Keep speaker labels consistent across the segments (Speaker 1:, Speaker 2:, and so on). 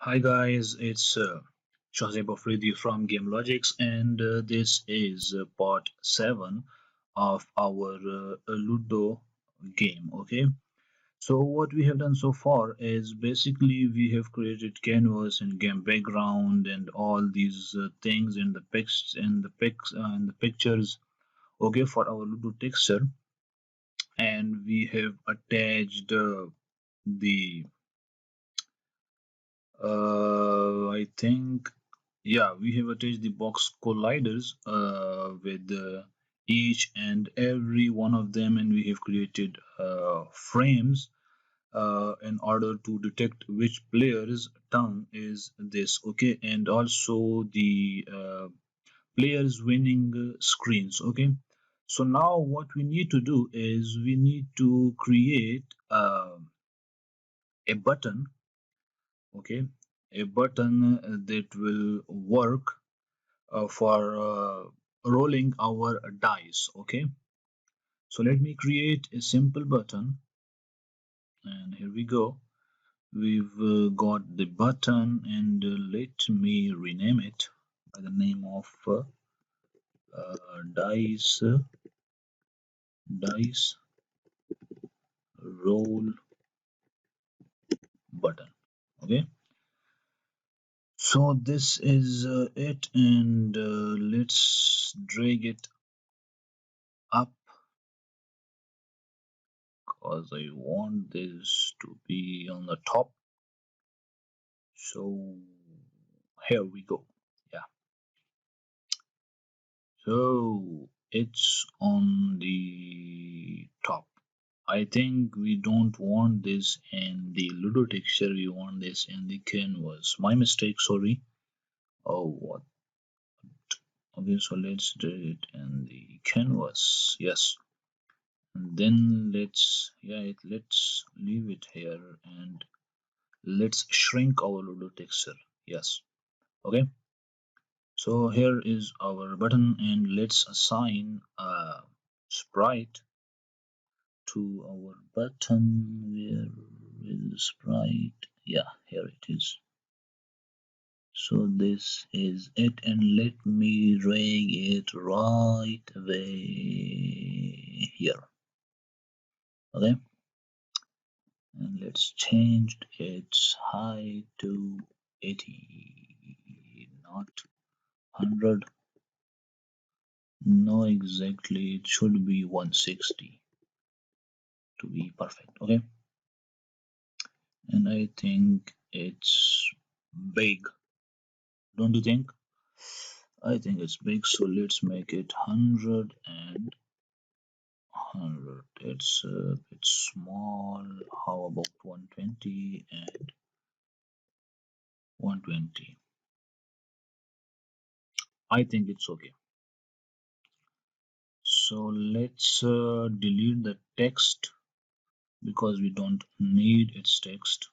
Speaker 1: Hi guys, it's Shazib Afridi from Game Logics, and this is part 7 of our Ludo game. Okay, so what we have done so far is basically we have created canvas and game background and all these things in the pics and the pictures. Okay, for our Ludo texture, and we have attached the I think yeah, we have attached the box colliders with each and every one of them, and we have created frames in order to detect which player's turn is this. Okay, and also the players winning screens. Okay, so now what we need to do is we need to create a button. Okay, a button that will work for rolling our dice. Okay, so let me create a simple button, and here we go. We've got the button, and let me rename it by the name of dice roll button. Okay, so this is it, and let's drag it up because I want this to be on the top. So here we go. Yeah, so it's on the top. I think we don't want this in the Ludo texture, we want this in the canvas. My mistake, sorry. Oh, what? Okay, so let's do it in the canvas. Yes. And then let's leave it here and let's shrink our Ludo texture. Yes. Okay. So here is our button, and let's assign a sprite to our button. Where is the sprite? Yeah, here it is. So this is it, and let me drag it right away here. Okay, and let's change its height to 80, not 100. No, exactly, it should be 160 to be perfect. Okay, and I think it's big, don't you think? I think it's big, so let's make it 100 and 100. It's a bit small. How about 120 and 120? I think it's okay. So let's delete the text because we don't need its text.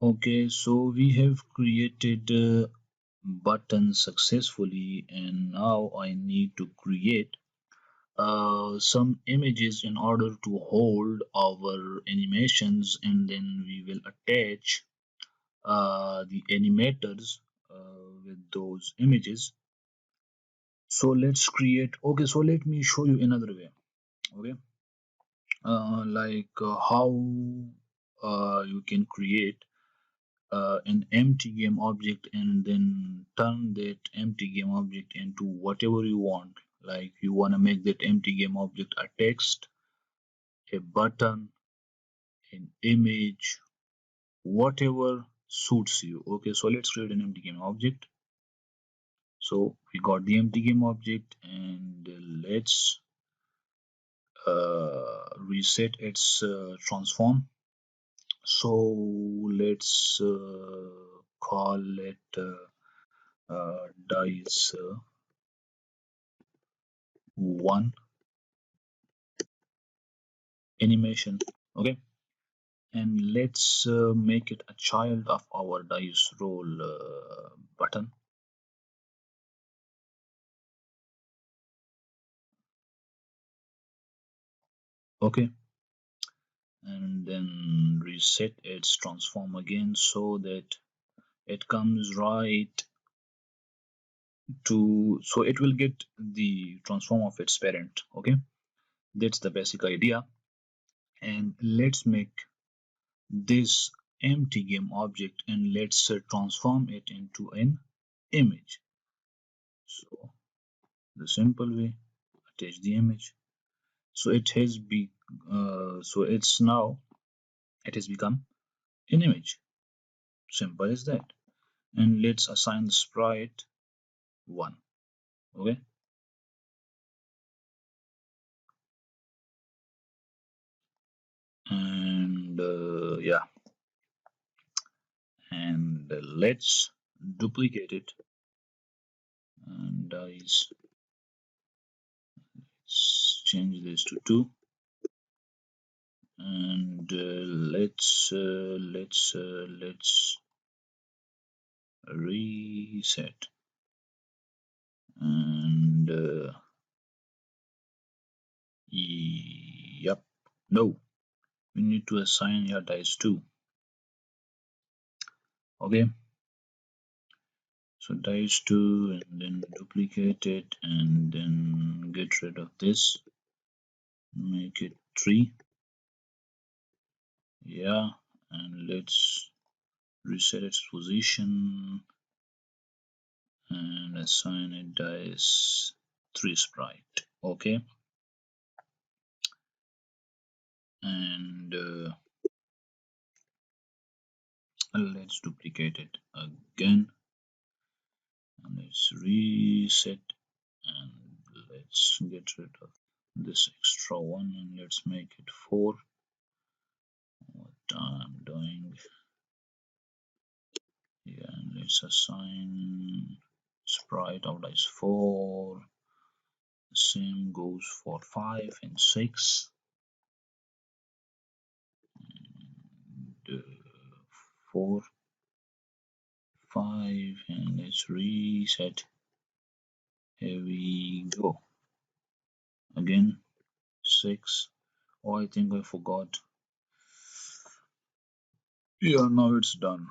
Speaker 1: Okay, so we have created buttons successfully, and now I need to create some images in order to hold our animations, and then we will attach the animators with those images. So let's create. Okay, so let me show you another way. Okay, how you can create an empty game object and then turn that empty game object into whatever you want. Like you want to make that empty game object a text, a button, an image, whatever suits you. Okay, so let's create an empty game object. So we got the empty game object, and let's reset its transform. So let's call it dice 1 animation. Okay, and let's make it a child of our dice roll button. Okay, and then reset its transform again so that It comes right to, so it will get the transform of its parent. Okay, that's the basic idea. And let's make this empty game object and let's transform it into an image. So the simple way, attach the image. So it has be so it's now it has become an image. Simple as that. And let's assign the sprite 1. Okay, and yeah, and let's duplicate it. And change this to 2. And let's reset. And yep, no, we need to assign your dice 2. Okay, so dice 2 and then duplicate it and then get rid of this, make it 3. Yeah, and let's reset its position and assign it dice 3 sprite. Okay, and let's duplicate it again and let's reset and let's get rid of this extra one and let's make it 4. What I'm doing here, and let's assign sprite of dice 4. The same goes for 5 and 6. And 4, 5, and let's reset. Here we go. Again 6. Oh, I think I forgot. Yeah, now it's done.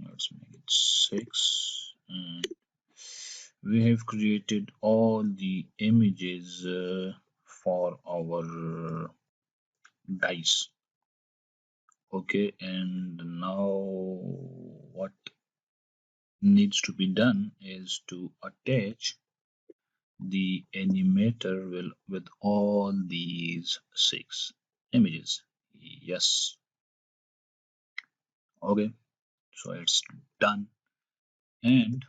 Speaker 1: Let's make it 6. And we have created all the images for our dice. Okay, and now what needs to be done is to attach the animator with all these 6 images. Yes, okay, so it's done. And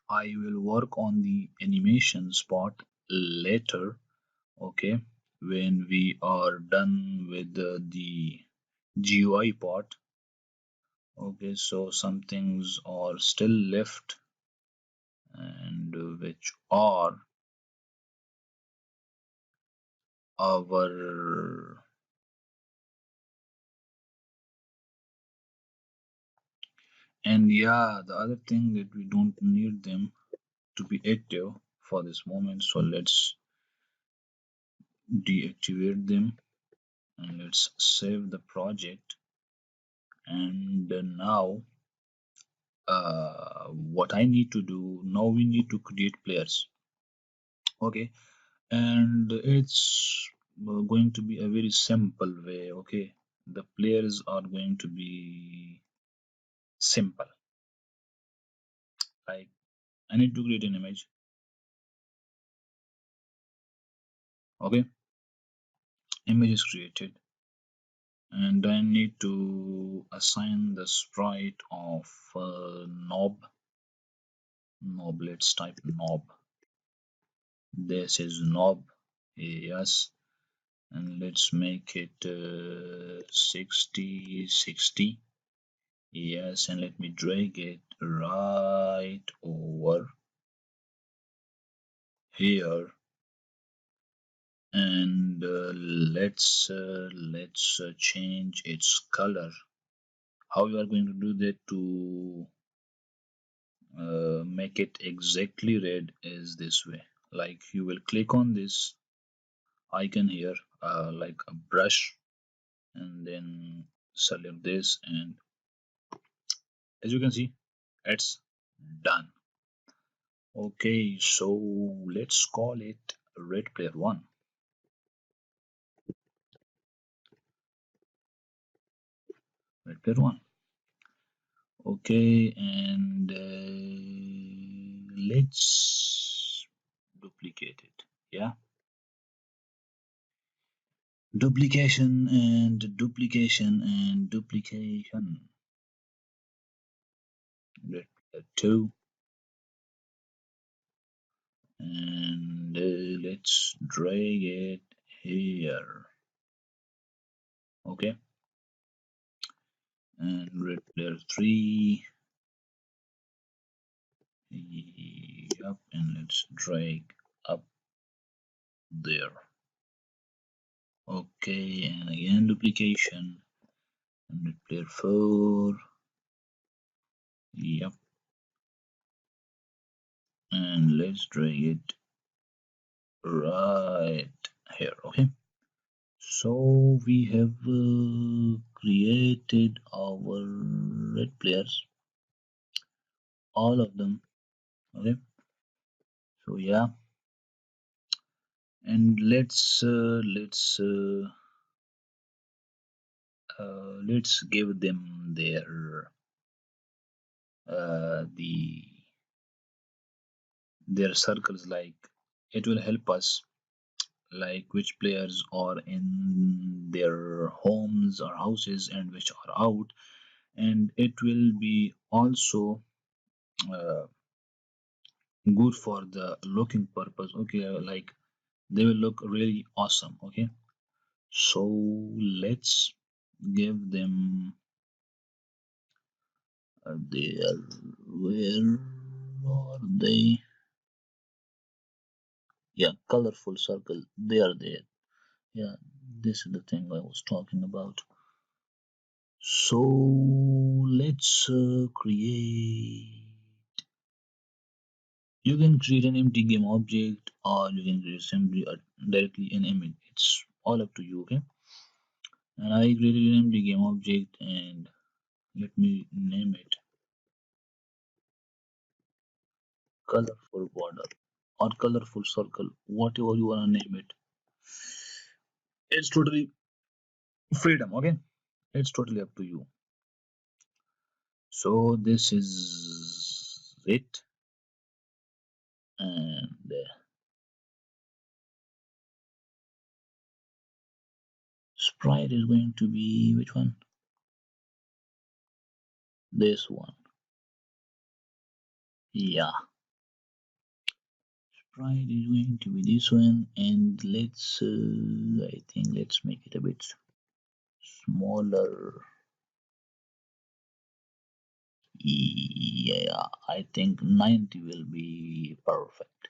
Speaker 1: I will work on the animations part later. Okay, when we are done with the GUI part. Okay, so some things are still left and which are our, and yeah, the other thing that we don't need them to be active for this moment, so let's deactivate them and let's save the project. And now what I need to do now, we need to create players. Okay, and it's going to be a very simple way. Okay, the players are going to be simple. Like, I need to create an image. Okay, image is created, and I need to assign the sprite of knob. Let's type knob. This is knob. Yes, and let's make it 60. Yes, and let me drag it right over here. And let's change its color. How we are going to do that to make it exactly red is this way. Like, you will click on this icon here, like a brush, and then select this, and as you can see, it's done. Okay, so let's call it red player 1. Red player 1. Okay, and let's duplicate it. Yeah, duplication and duplication and duplication. Red player 2, and let's drag it here. Okay, and red player 3. Yep, and let's drag up there. Okay, and again duplication, and red player 4. Yep, and let's drag it right here. Okay, so we have created our red players, all of them. Okay, so yeah, and let's give them their circles. Like, it will help us, like which players are in their homes or houses and which are out, and it will be also uh, good for the looking purpose. Okay, like they will look really awesome. Okay, so let's give them their, where are they? Yeah, colorful circle, they are there. Yeah, this is the thing I was talking about. So let's create. You can create an empty game object, or you can create simply directly an image. It's all up to you. Okay, and I created an empty game object, and let me name it colorful border or colorful circle, whatever you wanna name it. It's totally freedom. Okay, it's totally up to you. So this is it, and sprite is going to be which one? This one. Yeah, sprite is going to be this one, and let's I think let's make it a bit smaller. Yeah, I think 90 will be perfect.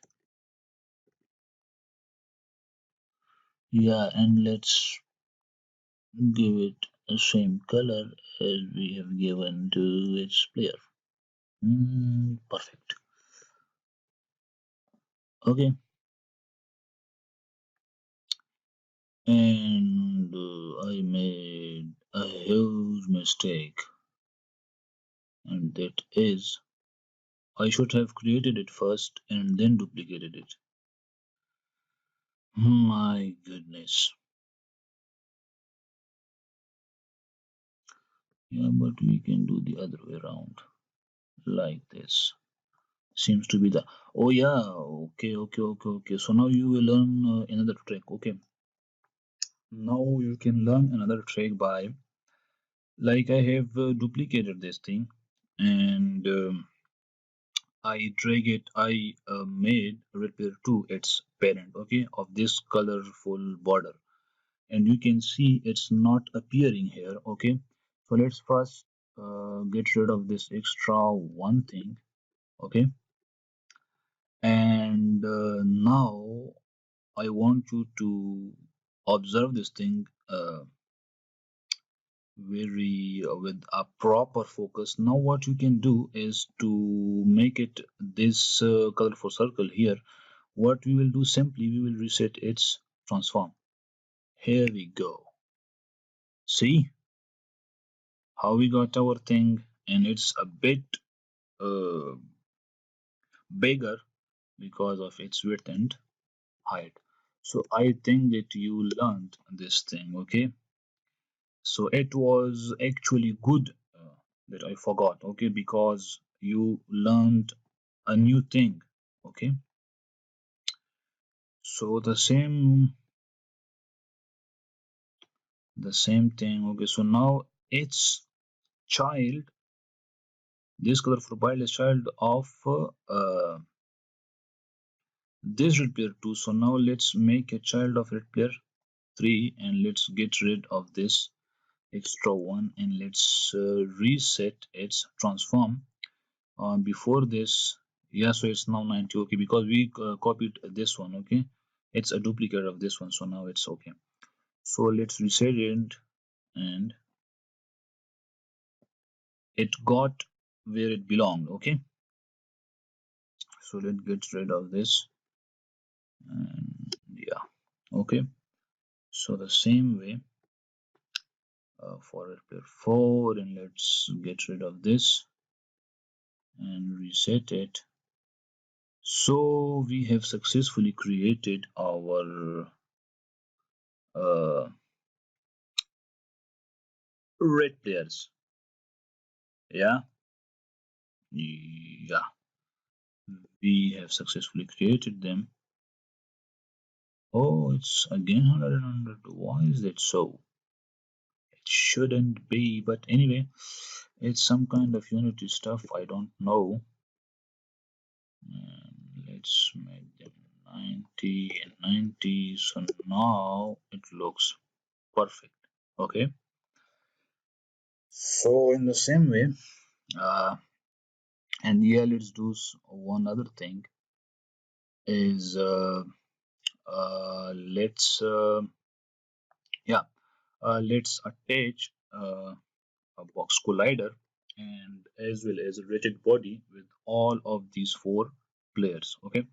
Speaker 1: Yeah, and let's give it the same color as we have given to its player. Perfect. Okay, and I made a huge mistake, and that is I should have created it first and then duplicated it. My goodness. Yeah, but we can do the other way around, like this. Seems to be the. Oh yeah. Okay. So now you will learn another trick. Okay. Now you can learn another trick by, like, I have duplicated this thing, and I drag it. I made repair to its parent. Okay, of this colorful border, and you can see it's not appearing here. Okay, so let's first get rid of this extra one thing. Okay, and now I want you to observe this thing very with a proper focus. Now what you can do is to make it this colorful circle here. What we will do, simply we will reset its transform. Here we go. See how we got our thing, and it's a bit uh, bigger because of its width and height. So I think that you learned this thing, okay? So it was actually good that I forgot, okay? Because you learned a new thing, okay? So the same thing, okay? So now it's child, this colorful pile is child of this red player 2. So now let's make a child of red player 3 and let's get rid of this extra one and let's reset its transform. Before this, yeah, so it's now 90, okay, because we copied this one, okay, it's a duplicate of this one, so now it's okay. So let's reset it and it got where it belonged, okay. So let's get rid of this and yeah, okay. So the same way for player 4 and let's get rid of this and reset it. So we have successfully created our uh, red players. Yeah, yeah, we have successfully created them. Oh, it's again 100 and 100. Why is that so? It shouldn't be, but anyway, it's some kind of Unity stuff. I don't know. Let's make them 90 and 90. So now it looks perfect. Okay. So in the same way, uh, and yeah, let's do one other thing is let's yeah let's attach a box collider and as well as a rigid body with all of these four players. Okay,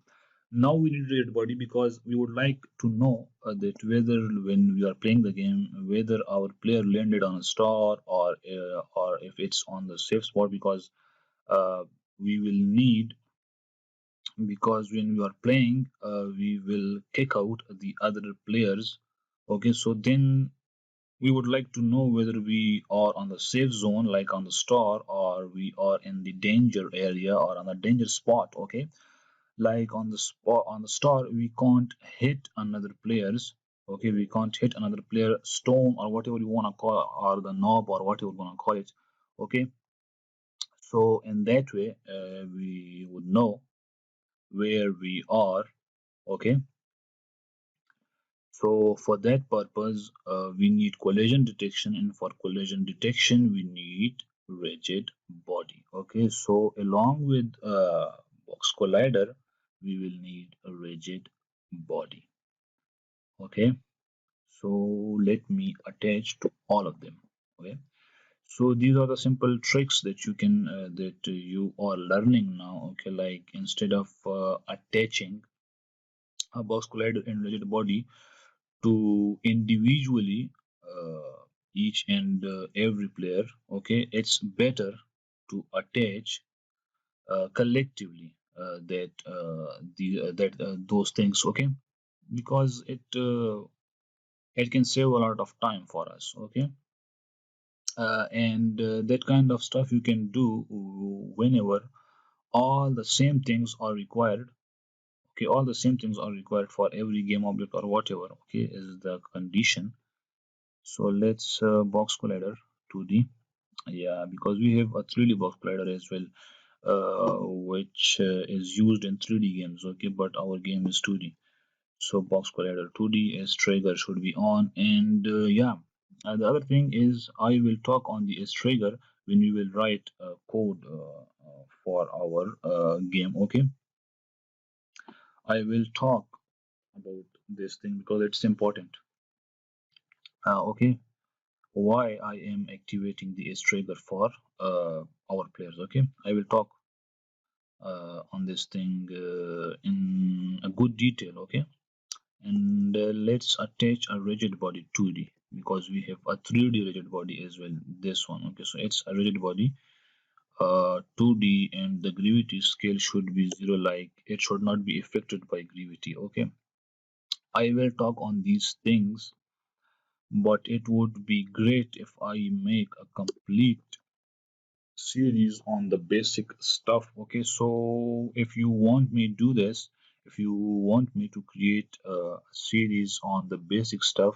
Speaker 1: now we need rigid body because we would like to know that whether when we are playing the game whether our player landed on a star or if it's on the safe spot because uh, we will need because when we are playing we will kick out the other players. Okay, so then we would like to know whether we are on the safe zone like on the star or we are in the danger area or on the danger spot. Okay, like on the spot on the star we can't hit another players. Okay, we can't hit another player stone or whatever you want to call or the knob or whatever you want to call it. Okay, so in that way we would know where we are. Okay, so for that purpose, we need collision detection, and for collision detection, we need rigid body. Okay, so along with box collider, we will need a rigid body. Okay, so let me attach to all of them. Okay, so these are the simple tricks that you can that you are learning now. Okay, like instead of attaching a box collider and rigid body to individually each and every player, okay, it's better to attach collectively those things, okay, because it can save a lot of time for us. Okay, and that kind of stuff you can do whenever all the same things are required. Okay, all the same things are required for every game object or whatever, okay, is the condition. So let's box collider 2D. Yeah, because we have a 3D box collider as well, which is used in 3D games. Okay, but our game is 2D. So box collider 2D as trigger should be on. And yeah, the other thing is I will talk on the S trigger when we will write code for our game. Okay, I will talk about this thing because it's important. Okay, why I am activating the S trigger for our players. Okay, I will talk on this thing in a good detail. Okay, and let's attach a rigid body 2D, because we have a 3D rigid body as well. This one, okay, so it's a rigid body 2D, and the gravity scale should be zero, like it should not be affected by gravity. Okay, I will talk on these things, but it would be great if I make a complete series on the basic stuff. Okay, so if you want me to do this, if you want me to create a series on the basic stuff,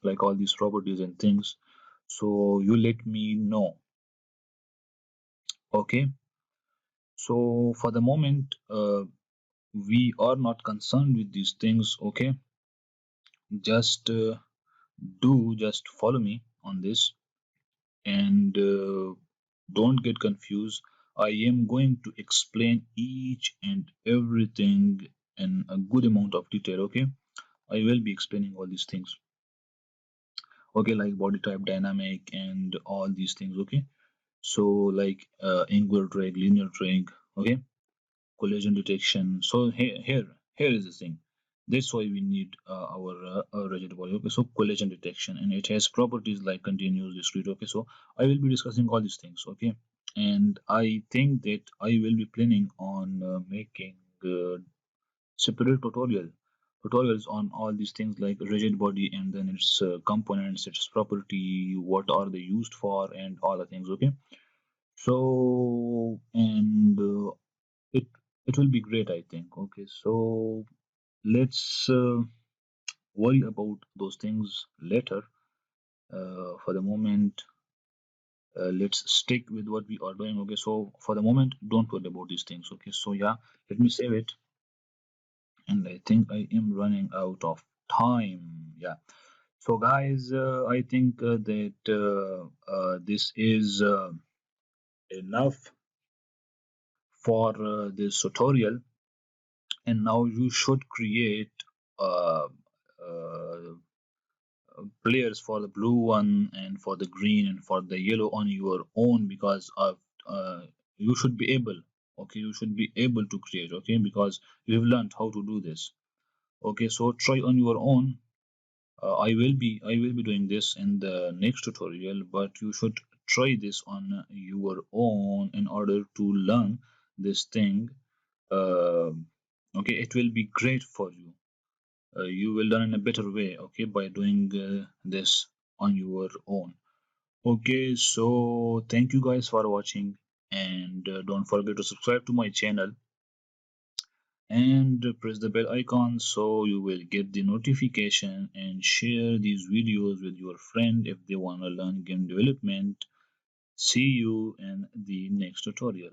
Speaker 1: like all these properties and things, so you let me know. Okay, so for the moment, we are not concerned with these things. Okay, just just follow me on this, and don't get confused. I am going to explain each and everything in a good amount of detail. Okay, I will be explaining all these things. Okay, like body type dynamic and all these things. Okay, so like angular drag, linear drag. Okay, collision detection. So here is the thing. That's why we need our rigid body. Okay, so collision detection, and it has properties like continuous, discrete. Okay, so I will be discussing all these things. Okay, and I think that I will be planning on making separate tutorials on all these things like rigid body and then its components, its property, what are they used for, and all the things. Okay, so and it it will be great, I think. Okay, so let's worry about those things later. For the moment, let's stick with what we are doing. Okay, so for the moment, don't worry about these things. Okay, so yeah, let me save it, and I think I am running out of time. Yeah, so guys, I think that this is enough for this tutorial, and now you should create uh, uh, players for the blue one and for the green and for the yellow on your own, because of you should be able, okay, you should be able to create, okay, because you've learned how to do this. Okay, so try on your own. I will be doing this in the next tutorial, but you should try this on your own in order to learn this thing. uh, okay, it will be great for you. You will learn in a better way, okay, by doing this on your own. Okay, so thank you guys for watching, and don't forget to subscribe to my channel and press the bell icon so you will get the notification, and share these videos with your friend if they want to learn game development. See you in the next tutorial.